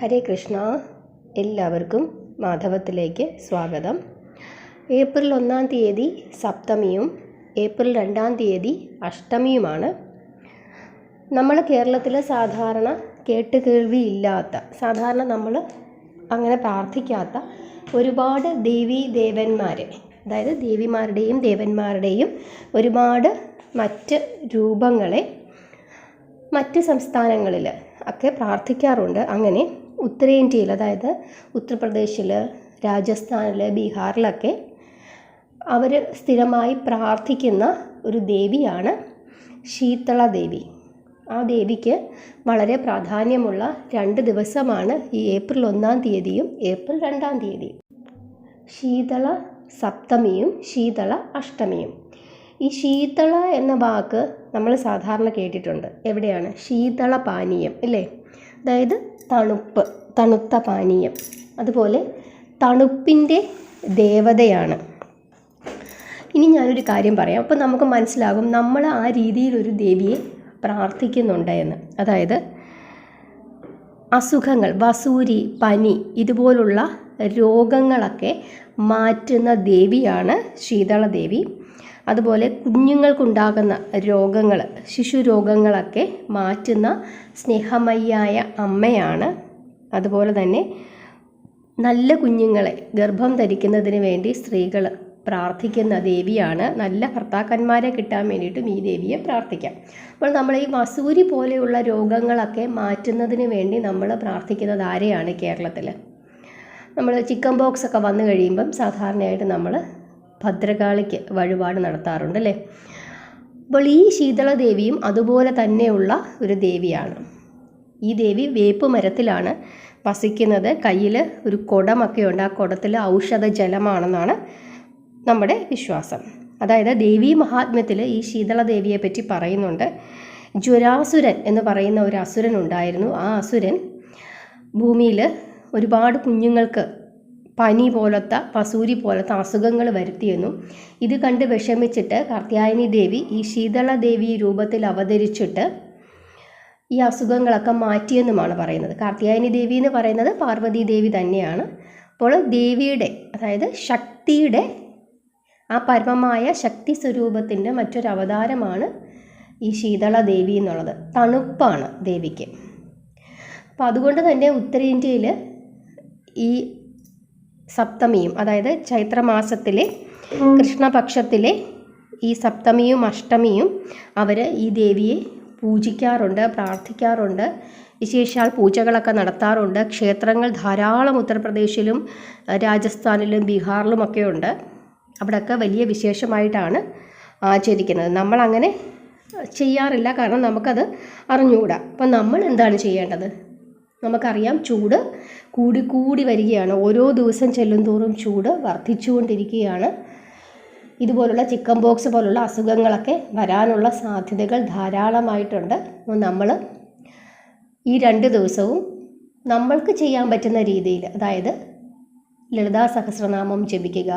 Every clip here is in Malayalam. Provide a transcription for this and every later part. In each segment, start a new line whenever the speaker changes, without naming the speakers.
ഹരേ കൃഷ്ണ. എല്ലാവർക്കും മാധവത്തിലേക്ക് സ്വാഗതം. ഏപ്രിൽ 1 തീയതി സപ്തമിയും ഏപ്രിൽ 2 തീയതി അഷ്ടമിയുമാണ്. നമ്മൾ കേരളത്തിൽ സാധാരണ കേട്ടുകേൾവിയില്ലാത്ത, സാധാരണ നമ്മൾ അങ്ങനെ പ്രാർത്ഥിക്കാത്ത ഒരുപാട് ദേവീദേവന്മാരെ, അതായത് ദേവിമാരുടെയും ദേവന്മാരുടെയും ഒരുപാട് മറ്റ് രൂപങ്ങളെ മറ്റ് സംസ്ഥാനങ്ങളിൽ ഒക്കെ പ്രാർത്ഥിക്കാറുണ്ട്. അങ്ങനെ ഉത്തരേന്ത്യയിൽ, അതായത് ഉത്തർപ്രദേശിൽ, രാജസ്ഥാനിൽ, ബീഹാറിലൊക്കെ അവർ സ്ഥിരമായി പ്രാർത്ഥിക്കുന്ന ഒരു ദേവിയാണ് ശീതള ദേവി. ആ ദേവിക്ക് വളരെ പ്രാധാന്യമുള്ള 2 ദിവസമാണ് ഈ ഏപ്രിൽ 1 തീയതിയും ഏപ്രിൽ 2 തീയതിയും. ശീതള സപ്തമിയും ശീതള അഷ്ടമിയും. ഈ ശീതള എന്ന വാക്ക് നമ്മൾ സാധാരണ കേട്ടിട്ടുണ്ട്. എവിടെയാണ്? ശീതള പാനീയം അല്ലേ? അതായത് തണുപ്പ്, തണുത്ത പാനീയം. അതുപോലെ തണുപ്പിൻ്റെ ദേവതയാണ്. ഇനി ഞാനൊരു കാര്യം പറയാം, അപ്പോൾ നമുക്ക് മനസ്സിലാകും നമ്മൾ ആ രീതിയിലൊരു ദേവിയെ പ്രാർത്ഥിക്കുന്നുണ്ട് എന്ന്. അതായത് അസുഖങ്ങൾ, വസൂരി, പനി ഇതുപോലുള്ള രോഗങ്ങളൊക്കെ മാറ്റുന്ന ദേവിയാണ് ശീതള ദേവി. അതുപോലെ കുഞ്ഞുങ്ങൾക്കുണ്ടാകുന്ന രോഗങ്ങൾ, ശിശു രോഗങ്ങളൊക്കെ മാറ്റുന്ന സ്നേഹമയ്യായ അമ്മയാണ്. അതുപോലെ തന്നെ നല്ല കുഞ്ഞുങ്ങളെ ഗർഭം ധരിക്കുന്നതിന് വേണ്ടി സ്ത്രീകൾ പ്രാർത്ഥിക്കുന്ന ദേവിയാണ്. നല്ല ഭർത്താക്കന്മാരെ കിട്ടാൻ വേണ്ടിയിട്ടും ഈ ദേവിയെ പ്രാർത്ഥിക്കാം. അപ്പോൾ നമ്മൾ ഈ വസൂരി പോലെയുള്ള രോഗങ്ങളൊക്കെ മാറ്റുന്നതിന് വേണ്ടി നമ്മൾ പ്രാർത്ഥിക്കുന്നത് ആരെയാണ്? കേരളത്തിൽ നമ്മൾ ചിക്കൻ ബോക്സ് ഒക്കെ വന്നു കഴിയുമ്പം സാധാരണയായിട്ട് നമ്മൾ ഭദ്രകാളിക്ക് വഴിപാട് നടത്താറുണ്ട് അല്ലേ? അപ്പോൾ ഈ ശീതള ദേവിയും അതുപോലെ തന്നെയുള്ള ഒരു ദേവിയാണ്. ഈ ദേവി വേപ്പ് മരത്തിലാണ് വസിക്കുന്നത്. കയ്യിൽ ഒരു കുടമൊക്കെ ഉണ്ട്. ആ കുടത്തിൽ ഔഷധ ജലമാണെന്നാണ് നമ്മുടെ വിശ്വാസം. അതായത് ദേവീ മഹാത്മ്യത്തിൽ ഈ ശീതള ദേവിയെ പറ്റി പറയുന്നുണ്ട്. ജ്വരാസുരൻ എന്ന് പറയുന്ന ഒരു അസുരൻ ഉണ്ടായിരുന്നു. ആ അസുരൻ ഭൂമിയിൽ ഒരുപാട് കുഞ്ഞുങ്ങൾക്ക് പനി പോലത്തെ, വസൂരി പോലത്തെ അസുഖങ്ങൾ വരുത്തിയെന്നും ഇത് കണ്ട് വിഷമിച്ചിട്ട് കാർത്യായനി ദേവി ഈ ശീതള ദേവി രൂപത്തിൽ അവതരിച്ചിട്ട് ഈ അസുഖങ്ങളൊക്കെ മാറ്റിയെന്നുമാണ് പറയുന്നത്. കാർത്യായനി ദേവി എന്ന് പറയുന്നത് പാർവതി ദേവി തന്നെയാണ്. അപ്പോൾ ദേവിയുടെ, അതായത് ശക്തിയുടെ, ആ പരമമായ ശക്തി സ്വരൂപത്തിൻ്റെ മറ്റൊരു അവതാരമാണ് ഈ ശീതള ദേവി എന്നുള്ളത്. തണുപ്പാണ് ദേവിക്ക്. അപ്പോൾ അതുകൊണ്ട് തന്നെ ഉത്തരേന്ത്യയിൽ ഈ സപ്തമിയും, അതായത് ചൈത്രമാസത്തിലെ കൃഷ്ണപക്ഷത്തിലെ ഈ സപ്തമിയും അഷ്ടമിയും അവർ ഈ ദേവിയെ പൂജിക്കാറുണ്ട്, പ്രാർത്ഥിക്കാറുണ്ട്. വിശേഷാൽ പൂജകളൊക്കെ നടത്താറുണ്ട്. ക്ഷേത്രങ്ങൾ ധാരാളം ഉത്തർപ്രദേശിലും രാജസ്ഥാനിലും ബീഹാറിലുമൊക്കെ ഉണ്ട്. അവിടെയൊക്കെ വലിയ വിശേഷമായിട്ടാണ് ആചരിക്കുന്നത്. നമ്മളങ്ങനെ ചെയ്യാറില്ല, കാരണം നമുക്കത് അറിഞ്ഞുകൂടാ. അപ്പം നമ്മൾ എന്താണ് ചെയ്യേണ്ടത്? നമുക്കറിയാം, ചൂട് കൂടി വരികയാണ്. ഓരോ ദിവസം ചെല്ലുന്തോറും ചൂട് വർദ്ധിച്ചുകൊണ്ടിരിക്കുകയാണ്. ഇതുപോലുള്ള ചിക്കൻ ബോക്സ് പോലുള്ള അസുഖങ്ങളൊക്കെ വരാനുള്ള സാധ്യതകൾ ധാരാളമായിട്ടുണ്ട്. നമ്മൾ ഈ 2 ദിവസവും നമ്മൾക്ക് ചെയ്യാൻ പറ്റുന്ന രീതിയിൽ, അതായത് ലളിതാ സഹസ്രനാമം ജപിക്കുക,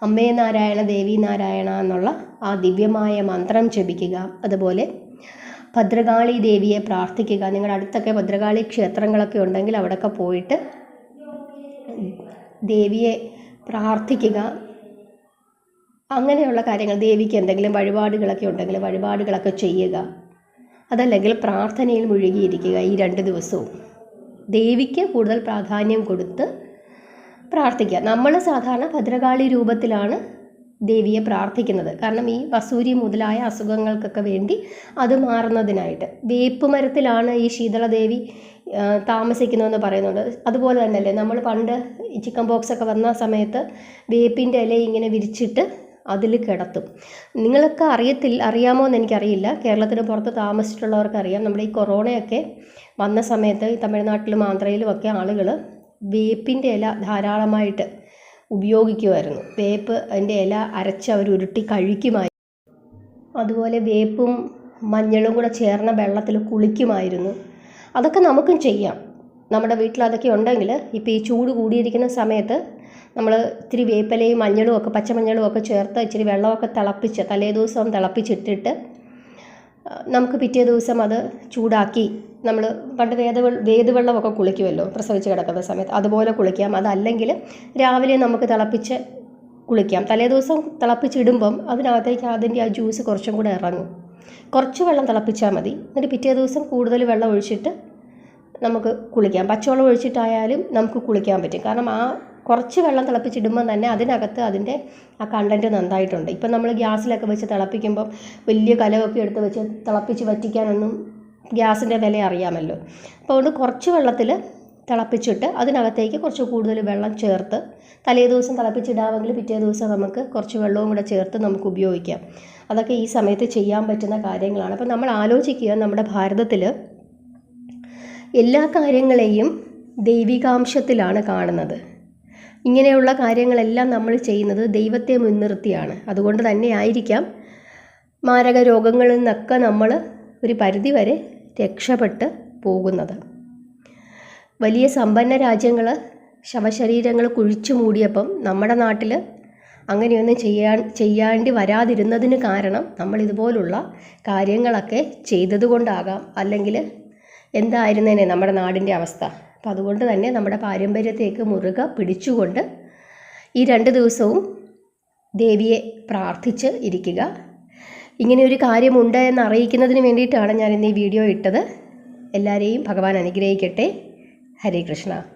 അമ്മേ നാരായണ ദേവി നാരായണ എന്നുള്ള ആ ദിവ്യമായ മന്ത്രം ജപിക്കുക, അതുപോലെ ഭദ്രകാളി ദേവിയെ പ്രാർത്ഥിക്കുക. നിങ്ങളുടെ അടുത്തൊക്കെ ഭദ്രകാളി ക്ഷേത്രങ്ങളൊക്കെ ഉണ്ടെങ്കിൽ അവിടെയൊക്കെ പോയിട്ട് ദേവിയെ പ്രാർത്ഥിക്കുക. അങ്ങനെയുള്ള കാര്യങ്ങൾ, ദേവിക്ക് എന്തെങ്കിലും വഴിപാടുകളൊക്കെ ഉണ്ടെങ്കിൽ വഴിപാടുകളൊക്കെ ചെയ്യുക. അതല്ലെങ്കിൽ പ്രാർത്ഥനയിൽ മുഴുകിയിരിക്കുക ഈ 2 ദിവസവും. ദേവിക്ക് കൂടുതൽ പ്രാധാന്യം കൊടുത്ത് പ്രാർത്ഥിക്കുക. നമ്മൾ സാധാരണ ഭദ്രകാളി രൂപത്തിലാണ് ദേവിയെ പ്രാർത്ഥിക്കുന്നത്. കാരണം ഈ വസൂരി മുതലായ അസുഖങ്ങൾക്കൊക്കെ വേണ്ടി അത് മാറുന്നതിനായിട്ട്. വേപ്പ് മരത്തിലാണ് ഈ ശീതള ദേവി താമസിക്കുന്നതെന്ന് പറയുന്നുണ്ട്. അതുപോലെ തന്നെയല്ലേ നമ്മൾ പണ്ട് ചിക്കൻ ബോക്സ് ഒക്കെ വന്ന സമയത്ത് വേപ്പിൻ്റെ ഇല ഇങ്ങനെ വിരിച്ചിട്ട് അതിൽ കിടത്തും. നിങ്ങളൊക്കെ അറിയാമോ എന്ന് എനിക്കറിയില്ല. കേരളത്തിന് പുറത്ത് താമസിച്ചിട്ടുള്ളവർക്കറിയാം. നമ്മുടെ ഈ കൊറോണയൊക്കെ വന്ന സമയത്ത് ഈ തമിഴ്നാട്ടിലും ആന്ധ്രയിലും ഒക്കെ ആളുകൾ വേപ്പിൻ്റെ ഇല ധാരാളമായിട്ട് ഉപയോഗിക്കുമായിരുന്നു. വേപ്പ് അതിൻ്റെ ഇല അരച്ച് അവർ ഉരുട്ടി കഴിക്കുമായിരുന്നു. അതുപോലെ വേപ്പും മഞ്ഞളും കൂടെ ചേർന്ന വെള്ളത്തിൽ കുളിക്കുമായിരുന്നു. അതൊക്കെ നമുക്കും ചെയ്യാം. നമ്മുടെ വീട്ടിൽ അതൊക്കെ ഉണ്ടെങ്കിൽ ഇപ്പോൾ ഈ ചൂട് കൂടിയിരിക്കുന്ന സമയത്ത് നമ്മൾ ഇത്തിരി വേപ്പിലയും മഞ്ഞളും ഒക്കെ, പച്ചമഞ്ഞളും ഒക്കെ ചേർത്ത് ഇച്ചിരി വെള്ളമൊക്കെ തിളപ്പിച്ച് തലേ ദിവസം തിളപ്പിച്ചിട്ടിട്ട് നമുക്ക് പിറ്റേ ദിവസം അത് ചൂടാക്കി നമ്മൾ പണ്ട് വേദവെള്ളമൊക്കെ കുളിക്കുമല്ലോ പ്രസവിച്ച് കിടക്കുന്ന സമയത്ത്, അതുപോലെ കുളിക്കാം. അതല്ലെങ്കിൽ രാവിലെ നമുക്ക് തിളപ്പിച്ച് കുളിക്കാം. തലേദിവസം തിളപ്പിച്ചിടുമ്പം അതിനകത്തേക്ക് അതിൻ്റെ ആ ജ്യൂസ് കുറച്ചും കൂടെ ഇറങ്ങും. കുറച്ച് വെള്ളം തിളപ്പിച്ചാൽ മതി. എന്നിട്ട് പിറ്റേ ദിവസം കൂടുതൽ വെള്ളം ഒഴിച്ചിട്ട് നമുക്ക് കുളിക്കാം. പച്ചവെള്ളം ഒഴിച്ചിട്ടായാലും നമുക്ക് കുളിക്കാൻ പറ്റും. കാരണം ആ കുറച്ച് വെള്ളം തിളപ്പിച്ചിടുമ്പോൾ തന്നെ അതിനകത്ത് അതിൻ്റെ ആ കണ്ടൻറ്റ് നന്നായിട്ടുണ്ട്. ഇപ്പം നമ്മൾ ഗ്യാസിലൊക്കെ വെച്ച് തിളപ്പിക്കുമ്പം വലിയ കലമൊക്കെ എടുത്ത് വെച്ച് തിളപ്പിച്ച് വറ്റിക്കാനൊന്നും ഗ്യാസിൻ്റെ വില അറിയാമല്ലോ. അപ്പോൾ അതുകൊണ്ട് കുറച്ച് വെള്ളത്തിൽ തിളപ്പിച്ചിട്ട് അതിനകത്തേക്ക് കുറച്ച് കൂടുതൽ വെള്ളം ചേർത്ത് തലേ ദിവസം തിളപ്പിച്ചിടാമെങ്കിൽ പിറ്റേ ദിവസം നമുക്ക് കുറച്ച് വെള്ളവും കൂടെ ചേർത്ത് നമുക്ക് ഉപയോഗിക്കാം. അതൊക്കെ ഈ സമയത്ത് ചെയ്യാൻ പറ്റുന്ന കാര്യങ്ങളാണ്. അപ്പോൾ നമ്മൾ ആലോചിക്കുക, നമ്മുടെ ഭാരതത്തിൽ എല്ലാ കാര്യങ്ങളെയും ദൈവികാംശത്തിലാണ് കാണുന്നത്. ഇങ്ങനെയുള്ള കാര്യങ്ങളെല്ലാം നമ്മൾ ചെയ്യുന്നത് ദൈവത്തെ മുൻനിർത്തിയാണ്. അതുകൊണ്ട് തന്നെ ആയിരിക്കാം മാരക രോഗങ്ങളിൽ നിന്നൊക്കെ നമ്മൾ ഒരു പരിധിവരെ രക്ഷപ്പെട്ട് പോകുന്നത്. വലിയ സമ്പന്ന രാജ്യങ്ങൾ ശവശരീരങ്ങൾ കുഴിച്ചു മൂടിയപ്പം നമ്മുടെ നാട്ടിൽ അങ്ങനെയൊന്നും ചെയ്യാണ്ടി വരാതിരുന്നതിന് കാരണം നമ്മൾ ഇതുപോലുള്ള കാര്യങ്ങളൊക്കെ ചെയ്തതുകൊണ്ടാകാം. അല്ലെങ്കിൽ എന്തായിരുന്നേനെ നമ്മുടെ നാടിൻ്റെ അവസ്ഥ. അപ്പം അതുകൊണ്ട് തന്നെ നമ്മുടെ പാരമ്പര്യത്തേക്ക് മുറുകെ പിടിച്ചുകൊണ്ട് ഈ 2 ദിവസവും ദേവിയെ പ്രാർത്ഥിച്ച് ഇരിക്കുക. ഇങ്ങനെ ഒരു കാര്യമുണ്ട് എന്ന് അറിയിക്കുന്നതിന് വേണ്ടിയിട്ടാണ് ഞാൻ ഇന്ന് ഈ വീഡിയോ ഇട്ടത്. എല്ലാവരെയും ഭഗവാൻ അനുഗ്രഹിക്കട്ടെ. ഹരേ കൃഷ്ണ.